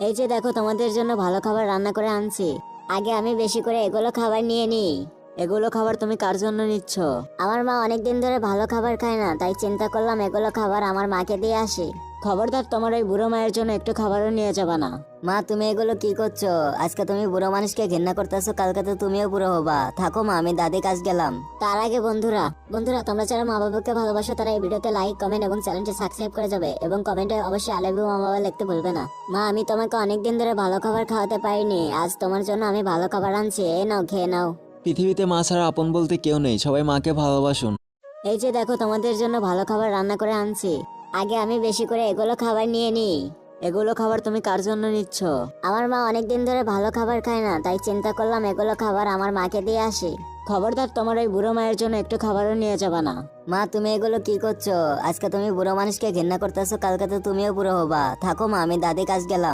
এই যে দেখো, তোমাদের জন্য ভালো খাবার রান্না করে আনছি। আগে আমি বেশি করে এগুলো খাবার নিয়ে নিই। এগুলো খাবার তুমি কার জন্য নিচ্ছ? আমার মা অনেকদিন ধরে ভালো খাবার খায় না, তাই চিন্তা করলাম এগুলো খাবার আমার মাকে দিয়ে আসি। খবরদার, তোমার ওই বুড়ো মায়ের জন্য একটু খাবারও নিয়ে যাবা না। মা, তুমি এগুলো কি করছো? আজকে তুমি বুড়ো মানুষকে ঘৃণা করতেছো, কালকে তো তুমিও বুড়ো হবা। থাকো মা, আমি দাদি কাজ গেলাম। তার আগে বন্ধুরা বন্ধুরা তোমরা যারা মা বাবাকে ভালোবাসো তারা এই ভিডিওতে লাইক, কমেন্ট এবং চ্যানেলটি সাবস্ক্রাইব করে যাবে, এবং কমেন্টে অবশ্যই আই লাভ ইউ মা বাবা লিখতে ভুলবে না। মা, আমি তোমাকে অনেকদিন ধরে ভালো খাবার খাওয়াতে পারিনি, আজ তোমার জন্য আমি ভালো খাবার আনছি, এই নাও, খেয়ে নাও। পৃথিবীতে মা ছাড়া আপন বলতে কেউ নেই, সবাই মাকে ভালোবাসুন। এই যে দেখো, তোমাদের জন্য ভালো খাবার রান্না করে আনছি। আগে আমি বেশি করে এগুলো খাবার নিয়ে নিই। এগুলো খাবার তুমি কার জন্য নিচ্ছ? আমার মা অনেকদিন ধরে ভালো খাবার খায় না, তাই চিন্তা করলাম এগুলো খাবার আমার মাকে দিয়ে আসি। খবরদার, তোমার ওই বুড়ো মায়ের জন্য একটু খাবারও নিয়ে যাবা না। মা, তুমি এগুলো কি করছো? আজকে তুমি বুড়ো মানুষকে ঘৃণা করতেছো, কালকে তো তুমিও বুড়ো হবা। থাকো মা, আমি দাদি কাজ গেলাম।